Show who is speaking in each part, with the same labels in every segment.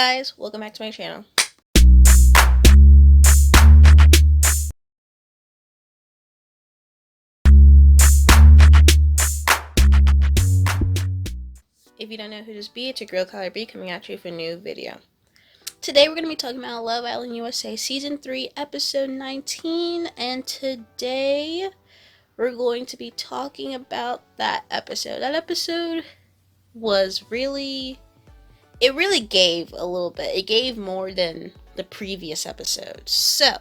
Speaker 1: guys, welcome back to my channel. If you don't know who this be, it's your girl KylerB coming at you with a new video. Today we're going to be talking about Love Island USA Season 3 Episode 19, and today we're going to be talking about that episode. That episode was really gave a little bit. It gave more than the previous episodes. So,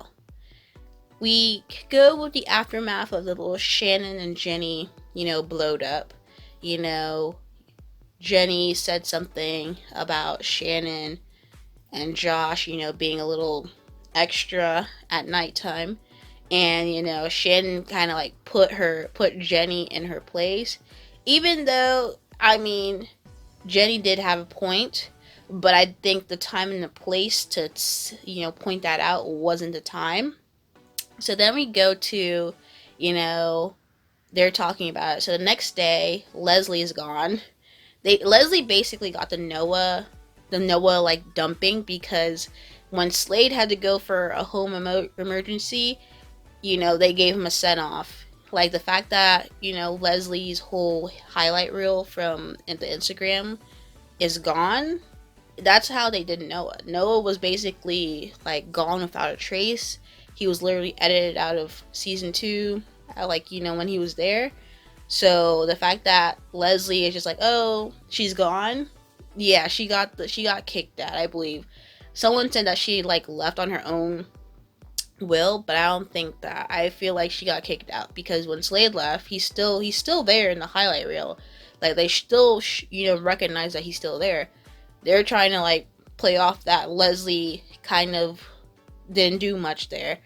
Speaker 1: we go with the aftermath of the little Shannon and Jenny, blowed up. Jenny said something about Shannon and Josh, being a little extra at nighttime. And, Shannon kind of like put Jenny in her place. Even though, Jenny did have a point, but I think the time and the place to, point that out wasn't the time. So then we go to, they're talking about it. So the next day, Leslie is gone. Leslie basically got the Noah like dumping, because when Slade had to go for a home emergency, they gave him a send off. Like the fact that, Leslie's whole highlight reel from the Instagram is gone. That's how they did Noah. Noah was basically like gone without a trace. He was literally edited out of season 2, when he was there. So the fact that Leslie is just like, oh, she's gone. Yeah, she got kicked out, I believe. Someone said that she left on her own will, but I don't think that. I feel like she got kicked out because when Slade left, he's still there in the highlight reel. Like they still recognize that he's still there. They're trying to play off that Leslie kind of didn't do much there.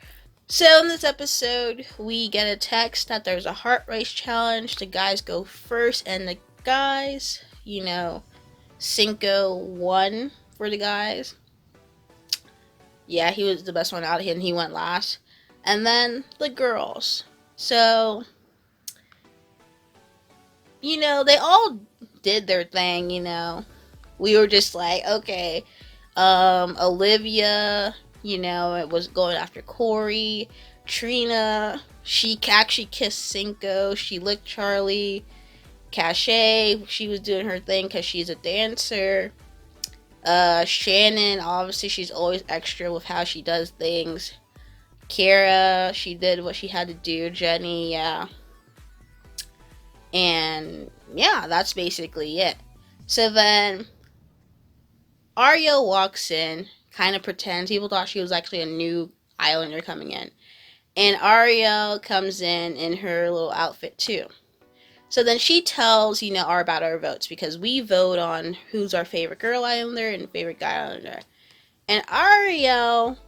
Speaker 1: So in this episode, we get a text that there's a heart race challenge. The guys go first, and the guys, Cinco won for the guys. Yeah, he was the best one out here, and he went last. And then the girls. So, they all did their thing, We were just like, okay, Olivia, it was going after Corey. Trina, she actually kissed Cinco. She licked Charli. Cachet, she was doing her thing because she's a dancer. Shannon, obviously she's always extra with how she does things. Kara, she did what she had to do. Jenny, yeah. And yeah, that's basically it. So then Ariel walks in, kind of pretends. People thought she was actually a new Islander coming in. And Ariel comes in her little outfit too. So then she tells, about our votes, because we vote on who's our favorite girl Islander and favorite guy Islander. And Ariel,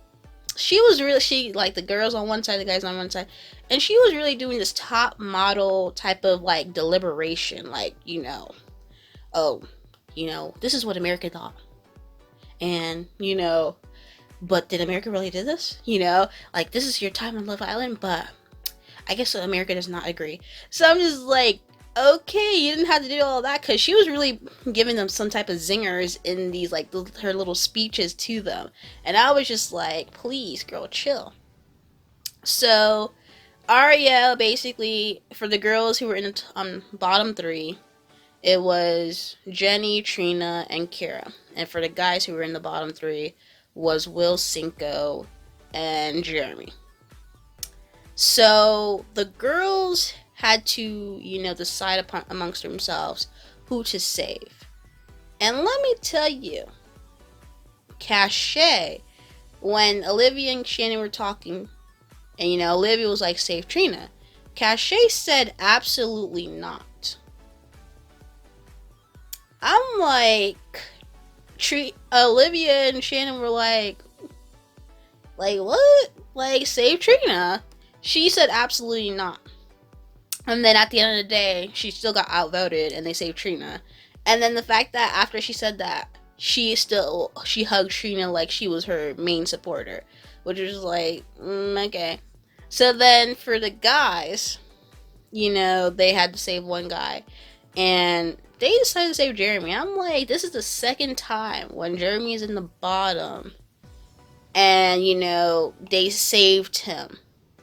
Speaker 1: the girls on one side, the guys on one side, and she was really doing this top model type of deliberation, this is what America thought. And, but did America really do this? This is your time on Love Island, but I guess America does not agree. So I'm just like, okay, you didn't have to do all that, because she was really giving them some type of zingers in these, her little speeches to them. And I was just like, please, girl, chill. So, Ariel, basically, for the girls who were in the bottom 3, it was Jenny, Trina, and Kara. And for the guys who were in the bottom 3, was Will, Cinco, and Jeremy. So the girls had to, decide amongst themselves who to save. And let me tell you, Cachet, when Olivia and Shannon were talking, and Olivia was like, save Trina, Cachet said absolutely not. I'm like, Olivia and Shannon were like what? Save Trina? She said absolutely not. And then at the end of the day, she still got outvoted and they saved Trina. And then the fact that after she said that, she hugged Trina like she was her main supporter, which was like, okay. So then for the guys, they had to save one guy. And they decided to save Jeremy. I'm like, this is the second time when Jeremy is in the bottom, and you know they saved him.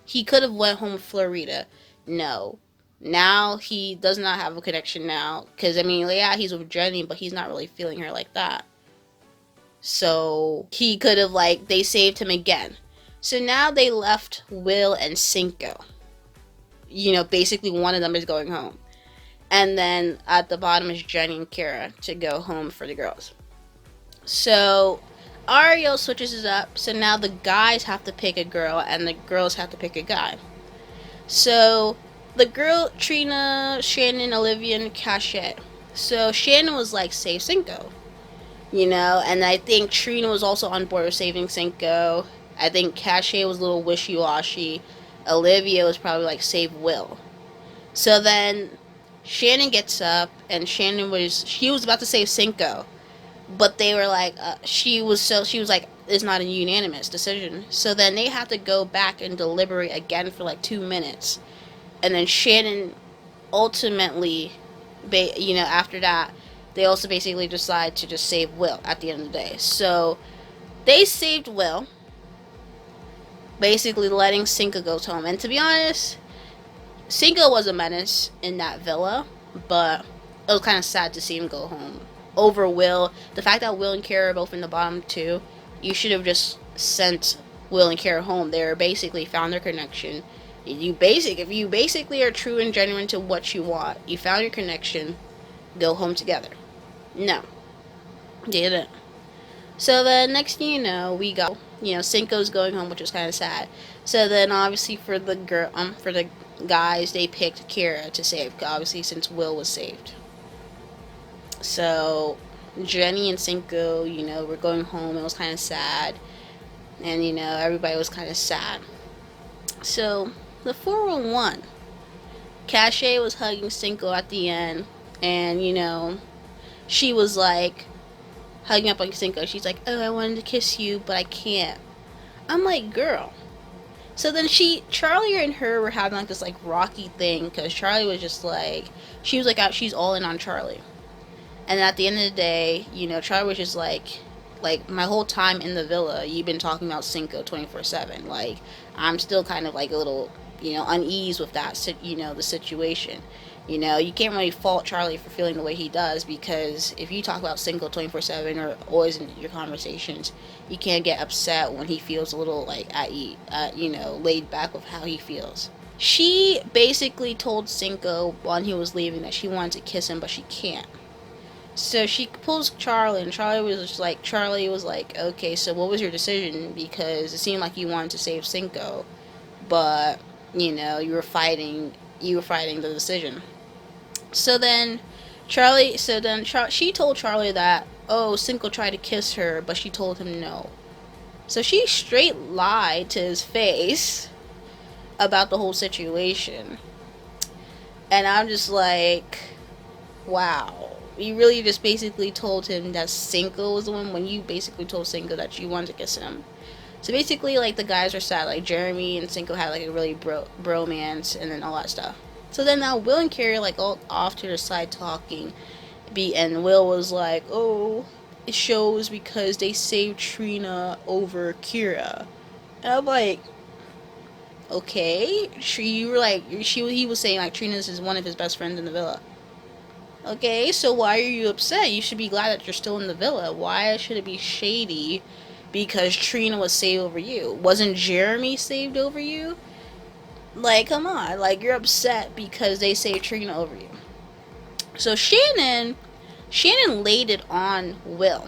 Speaker 1: He could have went home with Florida. No, now he does not have a connection now, because I mean, yeah, he's with Jenny, but he's not really feeling her like that. So he could have, like, they saved him again. So now they left Will and Cinco. You know, basically one of them is going home. And then at the bottom is Jenny and Kara to go home for the girls. So Ariel switches it up. So now the guys have to pick a girl and the girls have to pick a guy. So the girl, Trina, Shannon, Olivia, and Cachet. So Shannon was like, save Cinco. You know, and I think Trina was also on board with saving Cinco. I think Cachet was a little wishy-washy. Olivia was probably like, save Will. So then Shannon gets up, and she was about to save Cinco, but they were like, she was like, it's not a unanimous decision. So then they have to go back and deliberate again for like 2 minutes, and then Shannon ultimately, you know, after that, they also basically decide to just save Will at the end of the day. So they saved Will, basically letting Cinco go home. And to be honest, Cinco was a menace in that villa, but it was kind of sad to see him go home over Will. The fact that Will and Kara are both in the bottom too, you should have just sent Will and Kara home. They were basically found their connection. If you basically are true and genuine to what you want, you found your connection, go home together. No, they didn't. So the next thing you know, we got, you know, Cinco's going home, which was kind of sad. So then obviously for the guys, they picked Kara to save, obviously since Will was saved. So Jenny and Cinco, you know, were going home. It was kind of sad, and you know, everybody was kind of sad. So the 401, Cachet was hugging Cinco at the end, and you know, she was like hugging up on Cinco. She's like, oh, I wanted to kiss you, but I can't. I'm like, girl. So then Charli and her were having like this like rocky thing, because Charli was just like, she was like out, she's all in on Charli. And at the end of the day, you know, Charli was just like my whole time in the villa, you've been talking about Cinco 24/7. Like, I'm still kind of like a little, you know, unease with that, you know, the situation. You know, you can't really fault Charli for feeling the way he does, because if you talk about Cinco 24/7 or always in your conversations, you can't get upset when he feels a little like you know, laid back with how he feels. She basically told Cinco when he was leaving that she wanted to kiss him, but she can't. So she pulls Charli, and Charli was like, okay, so what was your decision? Because it seemed like you wanted to save Cinco, but you know, you were fighting the decision. So then she told Charli that, oh, Cinco tried to kiss her, but she told him no. So she straight lied to his face about the whole situation. And I'm just like, wow. You really just basically told him that Cinco was the one, when you basically told Cinco that you wanted to kiss him. So basically, like, the guys are sad. Like, Jeremy and Cinco had like a really bromance and then all that stuff. So then now Will and Carrie like all off to the side talking. And Will was like, oh, it shows because they saved Trina over Kira. And I'm like, okay. He was saying like Trina is one of his best friends in the villa. Okay, so why are you upset? You should be glad that you're still in the villa. Why should it be shady because Trina was saved over you? Wasn't Jeremy saved over you? Like, come on. Like, you're upset because they saved Trina over you. So Shannon laid it on Will,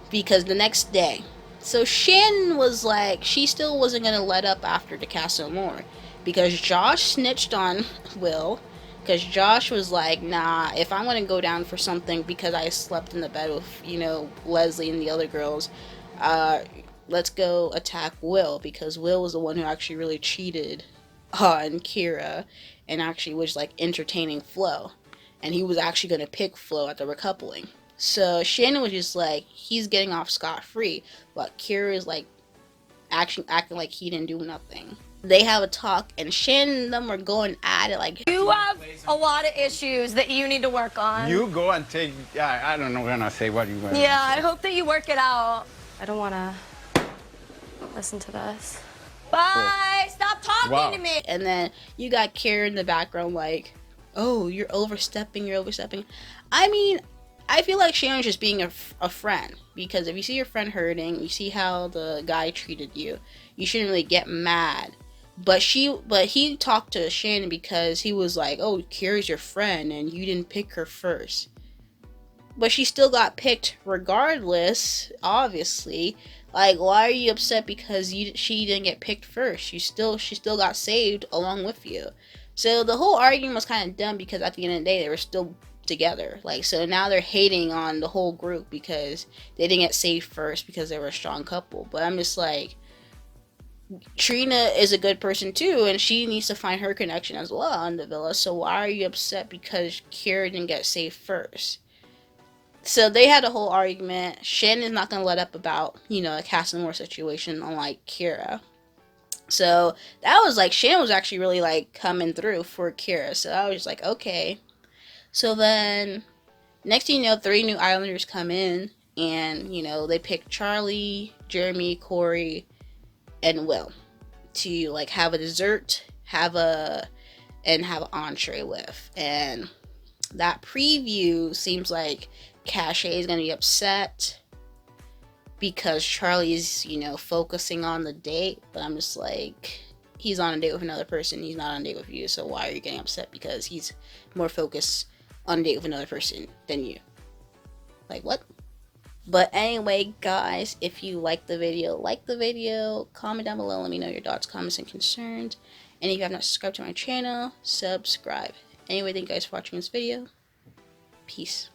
Speaker 1: because the next day. So Shannon was like, she still wasn't going to let up after the Castle Moore, because Josh snitched on Will. Because Josh was like, nah, if I'm going to go down for something because I slept in the bed with, you know, Leslie and the other girls, let's go attack Will, because Will was the one who actually really cheated on Kira and actually was like entertaining Flo. And he was actually going to pick Flo at the recoupling. So Shannon was just like, he's getting off scot-free, but Kira is like acting like he didn't do nothing. they have a talk, and Shannon and them are going at it like,
Speaker 2: you have a lot of issues that you need to work on.
Speaker 3: You go and take, I don't know when I say what you want.
Speaker 2: Yeah, I hope that you work it out. I don't want to listen to this. Bye! Stop talking to me!
Speaker 1: And then you got Kara in the background like, oh, you're overstepping. I mean, I feel like Shannon's just being a friend, because if you see your friend hurting, you see how the guy treated you, you shouldn't really get mad. But he talked to Shannon because he was like, oh, Kara's your friend and you didn't pick her first. But she still got picked regardless, obviously. Like, why are you upset because she didn't get picked first? She still got saved along with you. So the whole argument was kind of dumb, because at the end of the day, they were still together. Like, so now they're hating on the whole group because they didn't get saved first because they were a strong couple. But I'm just like, Trina is a good person too, and she needs to find her connection as well in the villa. So why are you upset because Kara didn't get saved first? So they had a whole argument. Shannon's not going to let up about, a Casanova situation, unlike Kara. So that was like, Shannon was actually really like coming through for Kara. So I was just like, okay. So then, next thing you know, 3 new Islanders come in, and, they pick Charli, Jeremy, Corey, and Will to like have a dessert, have an entree with. And that preview seems like Cachet is going to be upset because Charlie's, focusing on the date. But I'm just like, he's on a date with another person. He's not on a date with you. So why are you getting upset because he's more focused on a date with another person than you? Like, what? But anyway, guys, if you like the video, comment down below. Let me know your thoughts, comments, and concerns. And if you have not subscribed to my channel, subscribe. Anyway, thank you guys for watching this video. Peace.